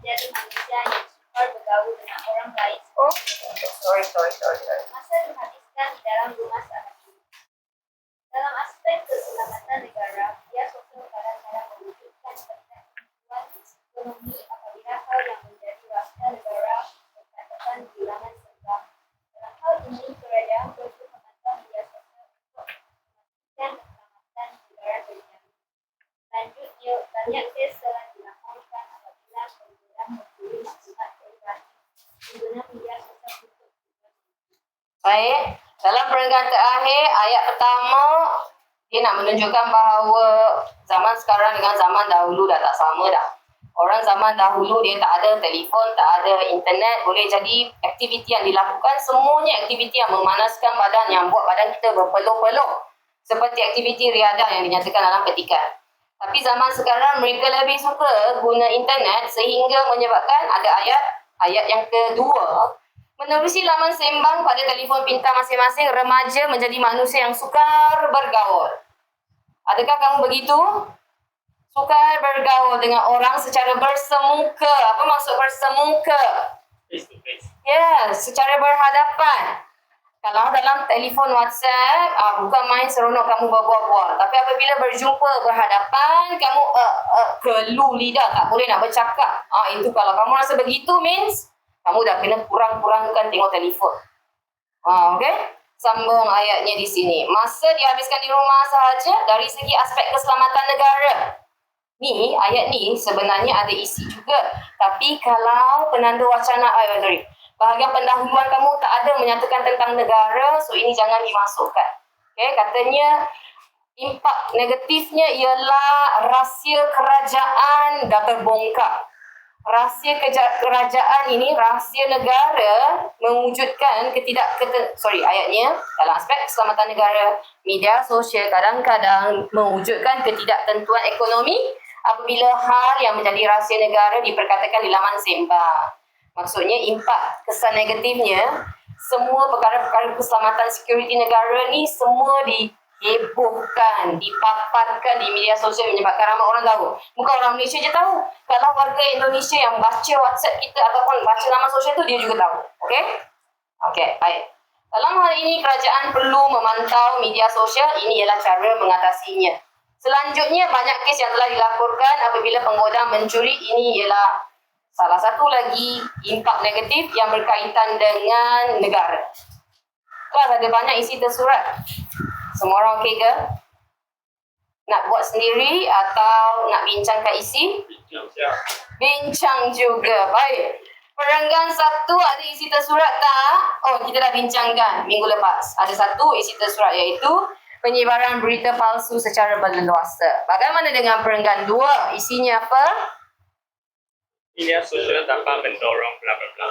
menjadi manusia yang sukar bergaul dengan orang lain. Oh, sorry. Masa dihabiskan di dalam rumah saat ini. Dalam aspek keselamatan negara, media sosial kadang-kadang mewujudkan ketentuan ekonomi apabila hal yang menjadi rahasia negara berkaitan kehilangan sebab. Dalam hal ini, kerajaan perlu memantau media sosial untuk memastikan keselamatan negara terjamin. Selanjutnya, banyak kes telah dilaporkan apabila pengguna mencuri maklumat pribadi pengguna media sosial untuk Baik, dalam perenggan terakhir, ayat pertama, dia nak menunjukkan bahawa zaman sekarang dengan zaman dahulu dah tak sama dah. Orang zaman dahulu dia tak ada telefon, tak ada internet, boleh jadi aktiviti yang dilakukan, semuanya aktiviti yang memanaskan badan, yang buat badan kita berpeluh-peluh. Seperti aktiviti riadah yang dinyatakan dalam petikan. Tapi zaman sekarang mereka lebih suka guna internet sehingga menyebabkan ada ayat yang kedua, menerusi laman sembang pada telefon pintar masing-masing, remaja menjadi manusia yang sukar bergaul. Adakah kamu begitu? Sukar bergaul dengan orang secara bersemuka. Apa maksud bersemuka? Face to face. Ya, secara berhadapan. Kalau dalam telefon WhatsApp, bukan main seronok kamu berbual-bual. Tapi apabila berjumpa berhadapan, kamu kelu lidah, tak boleh nak bercakap. Itu kalau kamu rasa begitu means kamu dah kena kurang-kurangkan tengok telefon. Okay? Sambung ayatnya di sini. Masa dihabiskan di rumah sahaja dari segi aspek keselamatan negara. Ni, ayat ni sebenarnya ada isi juga. Tapi kalau penanda wacana, bahagian pendahuluan kamu tak ada menyatakan tentang negara, so ini jangan dimasukkan. Okay, katanya impak negatifnya ialah rahsia kerajaan dah terbongkar. Rahsia kerajaan ini, rahsia negara mewujudkan ayatnya dalam aspek keselamatan negara, media sosial kadang-kadang mewujudkan ketidaktentuan ekonomi apabila hal yang menjadi rahsia negara diperkatakan di laman sembang. Maksudnya impak kesan negatifnya, semua perkara-perkara keselamatan security negara ni semua dihebohkan, dipaparkan di media sosial menyebabkan ramai orang tahu. Bukan orang Malaysia je tahu. Kalau warga Indonesia yang baca WhatsApp kita ataupun baca laman sosial tu, dia juga tahu. Okey, baik. Dalam hal ini, kerajaan perlu memantau media sosial. Ini ialah cara mengatasinya. Selanjutnya, banyak kes yang telah dilaporkan apabila penggoda mencuri. Ini ialah salah satu lagi impak negatif yang berkaitan dengan negara. Kelas ada banyak isi tersurat. Semua orang okey ke? Nak buat sendiri atau nak bincangkan isi? Bincang juga. Baik. Perenggan 1 ada isi tersurat tak? Kita dah bincangkan minggu lepas. Ada satu isi tersurat iaitu penyebaran berita palsu secara berleluasa. Bagaimana dengan perenggan 2? Isinya apa? Media sosial dapat mendorong bla bla bla.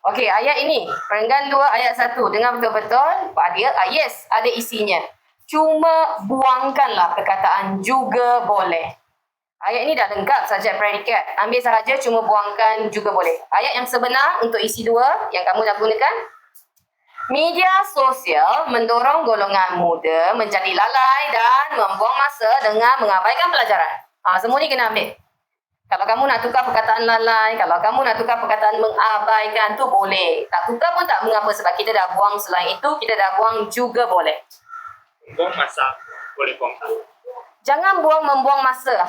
Okey, ayat ini. Perenggan 2 ayat 1. Dengar betul-betul. Yes, ada isinya. Cuma buangkanlah perkataan juga boleh. Ayat ini dah lengkap subjek predikat. Ambil sahaja cuma buangkan juga boleh. Ayat yang sebenar untuk isi 2 yang kamu dah gunakan. Media sosial mendorong golongan muda menjadi lalai dan membuang masa dengan mengabaikan pelajaran. Semua ni kena ambil. Kalau kamu nak tukar perkataan lalai, kalau kamu nak tukar perkataan mengabaikan tu boleh. Tak tukar pun tak mengapa sebab kita dah buang selain itu, kita dah buang juga boleh. Buang masa boleh buang. Jangan membuang masa.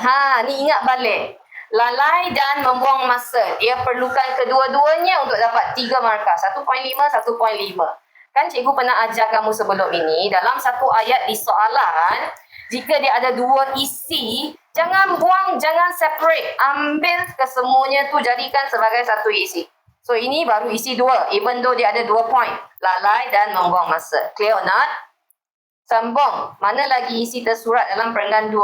Ni ingat balik. Lalai dan membuang masa. Dia perlukan kedua-duanya untuk dapat 3 markah. 1.5, 1.5. Kan cikgu pernah ajar kamu sebelum ini, dalam satu ayat di soalan, jika dia ada 2 isi, jangan buang, jangan separate. Ambil kesemuanya tu jadikan sebagai satu isi. So ini baru isi 2. Even though dia ada 2 point. Lalai dan membuang masa. Clear or not? Sambung. Mana lagi isi tersurat dalam perenggan 2?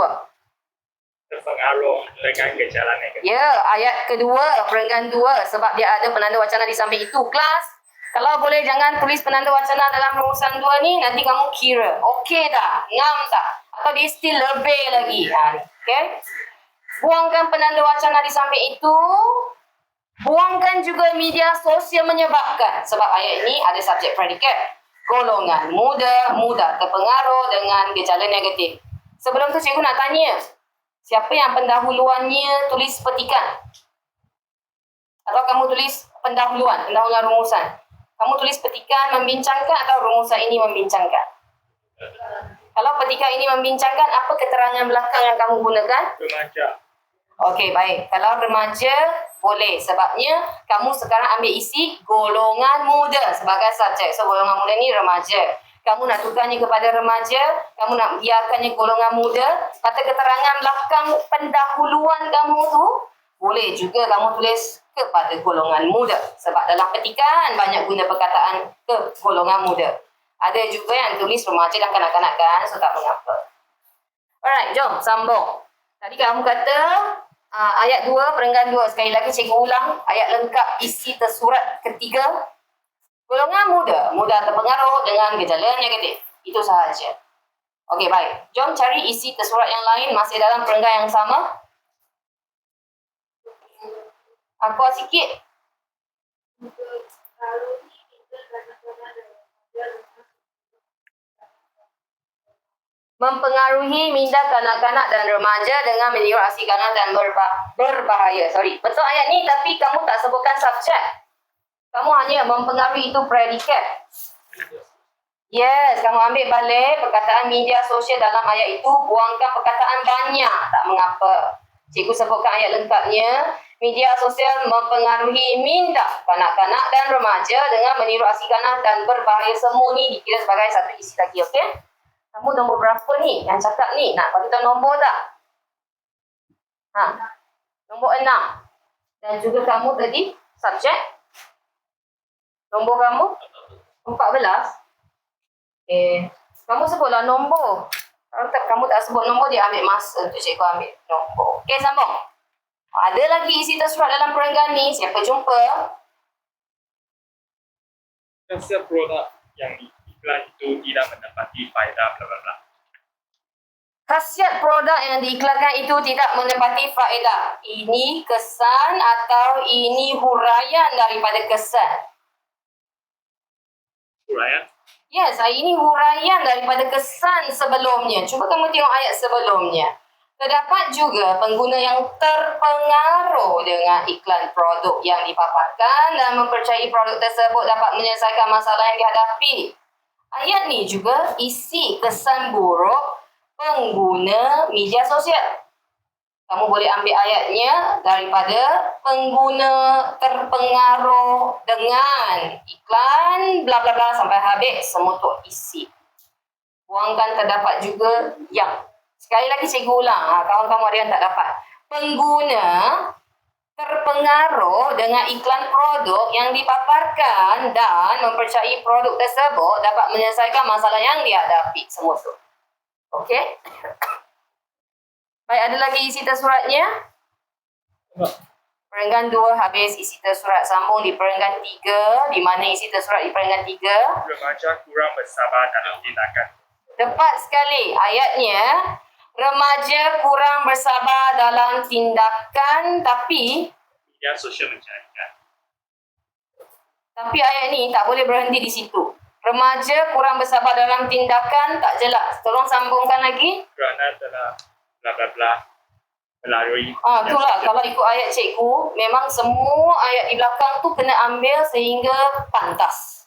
Terpengaruh dengan gejala negatif. Ya, ayat kedua perenggan 2. Sebab dia ada penanda wacana di samping itu. Kelas, kalau boleh jangan tulis penanda wacana dalam rumusan 2 ni. Nanti kamu kira. Okey tak? Ngam tak? Atau dia still lebih lagi. Okay? Buangkan penanda wacana di samping itu. Buangkan juga media sosial menyebabkan. Sebab ayat ini ada subjek predikat. Golongan muda terpengaruh dengan gejala negatif. Sebelum tu cikgu nak tanya. Siapa yang pendahuluannya tulis petikan? Atau kamu tulis pendahuluan rumusan. Kamu tulis petikan membincangkan atau rumusan ini membincangkan. Kalau petikan ini membincangkan, apa keterangan belakang yang kamu gunakan? Remaja. Okey, baik. Kalau remaja, boleh. Sebabnya, kamu sekarang ambil isi golongan muda sebagai subjek. So, golongan muda ni remaja. Kamu nak tukarnya kepada remaja, kamu nak biarkannya golongan muda. Kata keterangan belakang pendahuluan kamu tu, boleh juga kamu tulis kepada golongan muda. Sebab dalam petikan, banyak guna perkataan ke golongan muda. Ada juga yang tulis remaja dan kanak-kanak kan, so tak mengapa. Alright, jom sambung. Tadi kamu kata ayat 2, perenggan 2. Sekali lagi cikgu ulang. Ayat lengkap isi tersurat ketiga. Golongan muda terpengaruh dengan gejala negatif. Itu sahaja. Okey, baik. Jom cari isi tersurat yang lain masih dalam perenggan yang sama. Kuat sikit. Mempengaruhi minda kanak-kanak dan remaja dengan meniru aksi kanan dan berbahaya. Betul ayat ni tapi kamu tak sebutkan subjek. Kamu hanya mempengaruhi itu predikat. Yes, kamu ambil balik perkataan media sosial dalam ayat itu, buangkan perkataan banyak. Tak mengapa. Cikgu sebutkan ayat lengkapnya. Media sosial mempengaruhi minda kanak-kanak dan remaja dengan meniru aksi kanan dan berbahaya. Semua ni dikira sebagai satu isi lagi, okey? Kamu nombor berapa ni? Yang cakap ni. Nak bagi tahu nombor tak? Nombor 6. Dan juga kamu tadi, subjek. Nombor kamu? 14. Okay. Kamu sebutlah nombor. Kalau kamu tak sebut nombor, dia ambil masa untuk cikgu ambil nombor. Okey, sambung. Ada lagi isi tersurat dalam perenggan ni. Siapa jumpa? Khasiat produk yang diiklan itu tidak mendapati faedah bla bla bla. Khasiat produk yang diiklankan itu tidak menepati faedah. Ini kesan atau ini huraian daripada kesan? Huraian. Yes, ini huraian daripada kesan sebelumnya. Cuba kamu tengok ayat sebelumnya. Terdapat juga pengguna yang terpengaruh dengan iklan produk yang dipaparkan dan mempercayai produk tersebut dapat menyelesaikan masalah yang dihadapi. Ayat ni juga isi kesan buruk pengguna media sosial. Kamu boleh ambil ayatnya daripada pengguna terpengaruh dengan iklan bla bla bla sampai habis. Semua tu isi. Buangkan terdapat juga yang. Sekali lagi cikgu ulang. Kawan-kawan ada yang tak dapat. Pengguna terpengaruh dengan iklan produk yang dipaparkan dan mempercayai produk tersebut dapat menyelesaikan masalah yang dihadapi. Semua tu. Okey? Baik, ada lagi isi tersuratnya? Perenggan 2 habis isi tersurat. Sambung di perenggan 3. Di mana isi tersurat di perenggan 3? Remaja kurang bersabar dalam tindakan. Tepat sekali ayatnya. Remaja kurang bersabar dalam tindakan tapi Media sosial mencairkan. Tapi ayat ni tak boleh berhenti di situ. Remaja kurang bersabar dalam tindakan tak jelas. Tolong sambungkan lagi. Kerana telah bla bla bla melalui. Itulah kalau ikut ayat cikgu, memang semua ayat di belakang tu kena ambil sehingga pantas.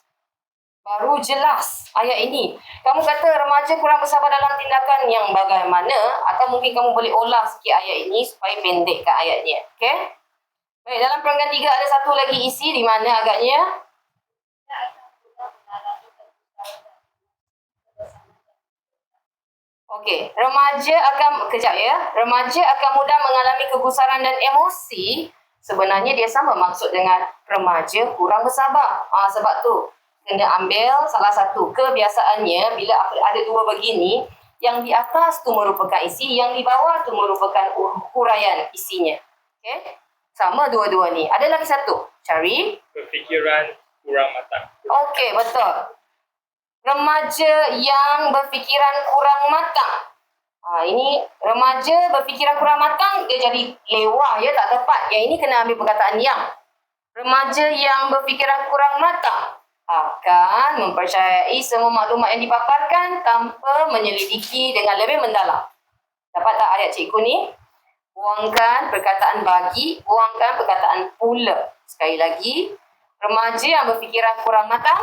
Baru jelas ayat ini. Kamu kata remaja kurang bersabar dalam tindakan yang bagaimana, atau mungkin kamu boleh olah sikit ayat ini supaya pendekkan ayatnya. Okey? Baik, dalam perenggan 3 ada satu lagi isi di mana agaknya okey, remaja akan mudah mengalami kegusaran dan emosi. Sebenarnya dia sama maksud dengan remaja kurang bersabar. Sebab tu kena ambil salah satu. Kebiasaannya bila ada dua begini, yang di atas tu merupakan isi, yang di bawah tu merupakan huraian isinya. Okey? Sama dua-dua ni. Ada lagi satu. Cari. Berfikiran kurang matang. Okey, betul. Remaja yang berfikiran kurang matang. Ini remaja berfikiran kurang matang, dia jadi lewah, ya, tak tepat. Yang ini kena ambil perkataan yang. Remaja yang berfikiran kurang matang akan mempercayai semua maklumat yang dipaparkan tanpa menyelidiki dengan lebih mendalam. Dapat tak ayat cikgu ni? Buangkan perkataan bagi, buangkan perkataan pula. Sekali lagi, remaja yang berfikiran kurang matang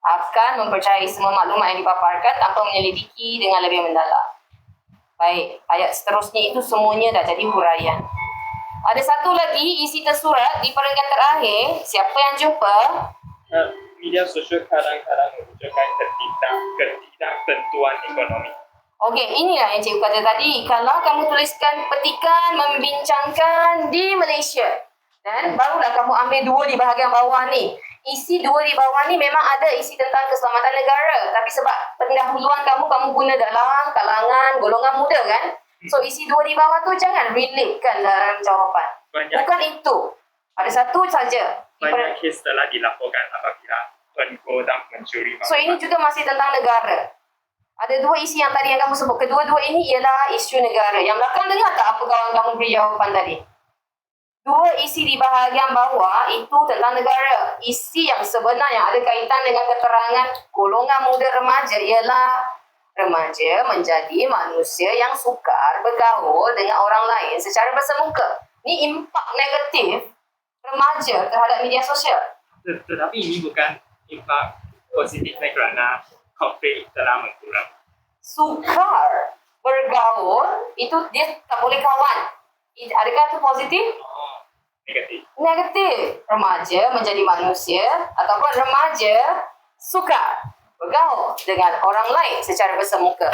akan mempercayai semua maklumat yang dipaparkan tanpa menyelidiki dengan lebih mendalam. Baik, ayat seterusnya itu semuanya dah jadi huraian. Ada satu lagi isi tersurat di peringkat terakhir. Siapa yang jumpa? Media sosial kadang-kadang menunjukkan ketidaktentuan ekonomi. Okey, inilah yang cikgu kata tadi. Kalau kamu tuliskan petikan membincangkan di Malaysia, dan barulah kamu ambil dua di bahagian bawah ni. Isi dua di bawah ni memang ada isi tentang keselamatan negara. Tapi sebab pendahuluan kamu guna dalam kalangan golongan muda kan? So isi dua di bawah tu jangan relatekan dalam jawapan. Bukan itu. Ada satu saja. Banyak kes telah dilaporkan apabila penggodam mencuri So ini juga masih tentang negara. Ada dua isi yang tadi yang kamu sebut. Kedua-dua ini ialah isu negara. Yang belakang dengar tak apa kawan kamu beri jawapan tadi? Dua isi di bahagian bawah itu tentang negara. Isi yang sebenar yang ada kaitan dengan keterangan golongan muda remaja ialah remaja menjadi manusia yang sukar bergaul dengan orang lain secara bersemuka. Ni impak negatif remaja terhadap media sosial. Tetapi ini bukan impak positifnya kerana konflik telah berkurang. Sukar bergaul itu dia tak boleh kawan. Adakah itu positif? Negatif. Negatif. Remaja menjadi manusia ataupun remaja suka bergaul dengan orang lain secara bersemuka.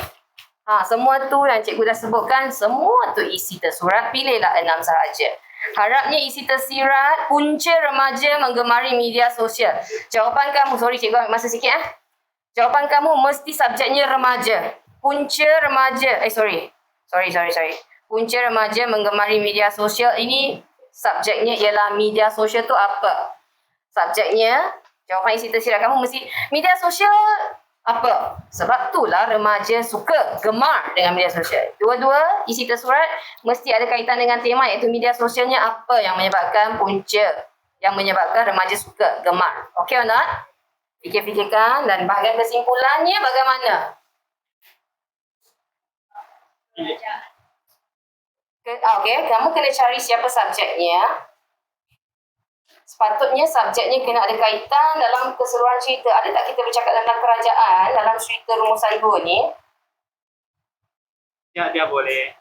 Semua tu yang cikgu dah sebutkan, semua tu isi tersurat. Pilihlah 6 sahaja. Harapnya isi tersirat punca remaja menggemari media sosial. Jawapan kamu, sorry cikgu ambil masa sikit Jawapan kamu mesti subjeknya remaja. Punca remaja, sorry. Punca remaja menggemari media sosial ini subjeknya ialah media sosial tu apa? Subjeknya, jawapan isi tersirat kamu mesti media sosial apa? Sebab itulah remaja suka, gemar dengan media sosial. Dua-dua isi tersurat mesti ada kaitan dengan tema iaitu media sosialnya apa yang menyebabkan punca, yang menyebabkan remaja suka, gemar. Okey or not? Fikir-fikirkan dan bahagian kesimpulannya bagaimana? Okey, kamu kena cari siapa subjeknya. Sepatutnya subjeknya kena ada kaitan dalam keseluruhan cerita. Ada tak kita bercakap tentang kerajaan dalam cerita rumusan 2 ni? Ya, dia boleh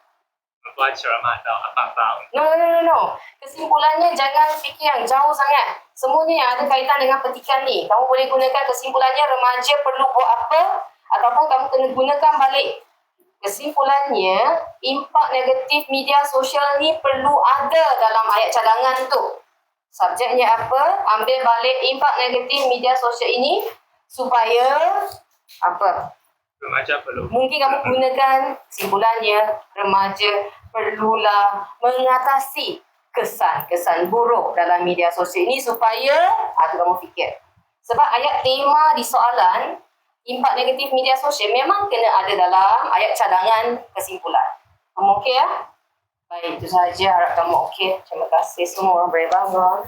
membuat ceramah atau apa-apa. No. Kesimpulannya jangan fikir yang jauh sangat. Semuanya yang ada kaitan dengan petikan ni. Kamu boleh gunakan kesimpulannya remaja perlu buat apa, ataupun kamu kena gunakan balik. Kesimpulannya, impak negatif media sosial ni perlu ada dalam ayat cadangan tu. Subjeknya apa? Ambil balik impak negatif media sosial ini supaya apa? Remaja perlu. Mungkin kamu gunakan kesimpulannya remaja perlulah mengatasi kesan-kesan buruk dalam media sosial ini supaya kamu fikir. Sebab ayat tema di soalan impak negatif media sosial memang kena ada dalam ayat cadangan kesimpulan. Kamu okey ya? Baik, itu sahaja. Harap kamu okey. Terima kasih semua. Berbangun.